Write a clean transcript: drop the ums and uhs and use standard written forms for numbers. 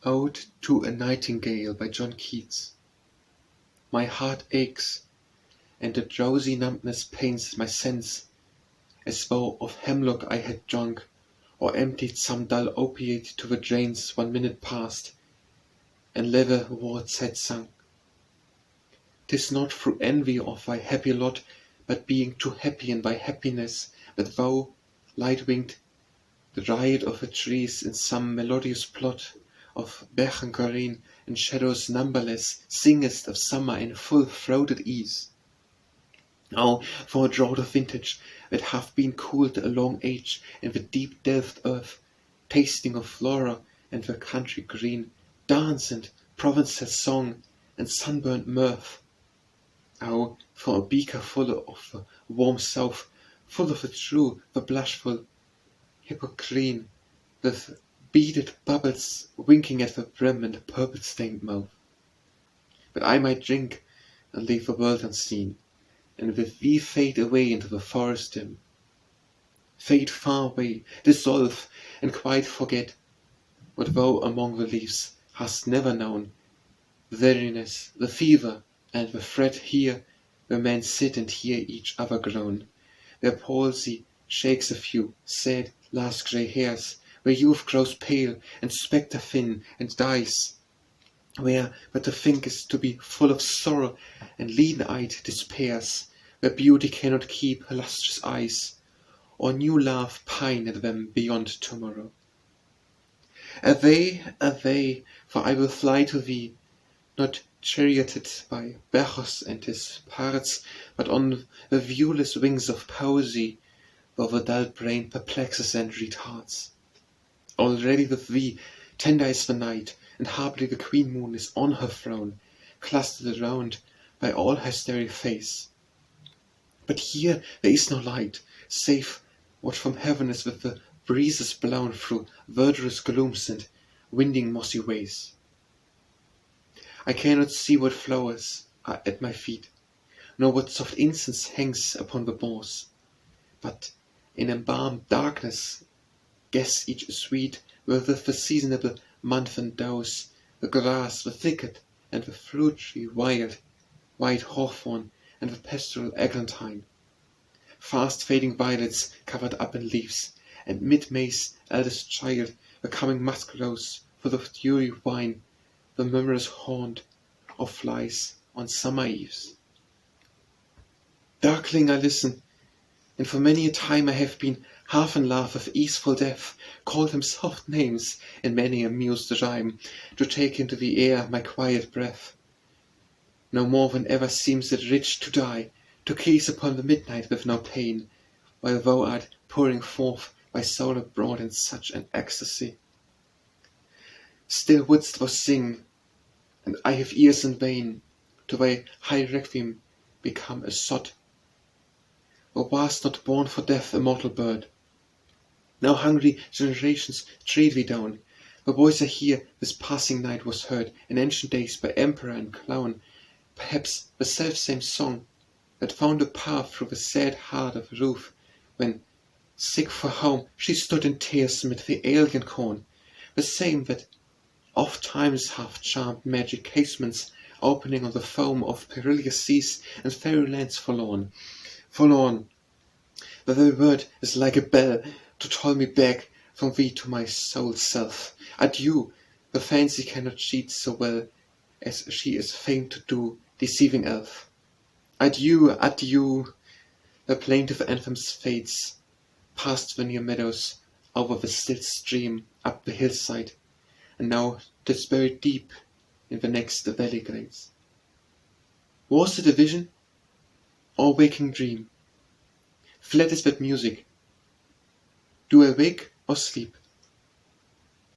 Ode to a Nightingale by John Keats. My heart aches, and a drowsy numbness pains my sense, as though of hemlock I had drunk, or emptied some dull opiate to the drains 1 minute past, and Lethe-wards had sung. 'Tis not through envy of thy happy lot, but being too happy in thy happiness, that thou, light-winged, the Dryad of the trees, in some melodious plot of beechen and shadows numberless, singest of summer in full-throated ease. Oh, for a draught of vintage that hath been cooled a long age in the deep delved earth, tasting of Flora and the country green, dance and Provençal song and sunburnt mirth. Oh, for a beaker full of the warm south, full of the true, the blushful Hippocrene, with beaded bubbles winking at the brim and purple-stained mouth. But I might drink and leave the world unseen, and with thee fade away into the forest dim. Fade far away, dissolve, and quite forget what thou among the leaves hast never known, the weariness, the fever, and the fret here, where men sit and hear each other groan, where palsy shakes a few sad last grey hairs, where youth grows pale and spectre thin and dies, where but to think is to be full of sorrow and lean-eyed despairs, where beauty cannot keep her lustrous eyes, or new love pine at them beyond tomorrow. Away, away, for I will fly to thee, not charioted by Bacchus and his parts, but on the viewless wings of poesy, though the dull brain perplexes and retards. Already with thee tender is the night, and haply the queen moon is on her throne, clustered around by all her starry face. But here there is no light, save what from heaven is with the breezes blown through verdurous glooms and winding mossy ways. I cannot see what flowers are at my feet, nor what soft incense hangs upon the boughs, but in embalmed darkness guess each sweet with the seasonable month-end douse, the grass, the thicket, and the fruit tree wild, white hawthorn, and the pastoral eglantine. Fast fading violets covered up in leaves, and mid-May's eldest child, the coming musk rose, full of dewy wine, the murmurous haunt of flies on summer eves. Darkling I listen, and for many a time I have been half in love with easeful death, called him soft names in many a mused rhyme, to take into the air my quiet breath. No more than ever seems it rich to die, to gaze upon the midnight with no pain, while thou art pouring forth thy soul abroad in such an ecstasy. Still wouldst thou sing, and I have ears in vain, to thy high requiem become a sod. Thou wast not born for death, immortal bird. Now hungry generations tread thee down. The voice I hear this passing night was heard in ancient days by emperor and clown, perhaps the self-same song that found a path through the sad heart of Ruth, when, sick for home, she stood in tears mid the alien corn, the same that oft times hath charmed magic casements opening on the foam of perilous seas and fairy lands forlorn. Forlorn, the very word is like a bell to toll me back from thee to my soul's self. Adieu, the fancy cannot cheat so well as she is famed to do, deceiving elf. Adieu, adieu, the plaintive anthems fades, past the near meadows, over the still stream, up the hillside, and now 'tis buried deep in the next valley glades. Was it a vision, or waking dream? Fled is that music. Do I wake or sleep?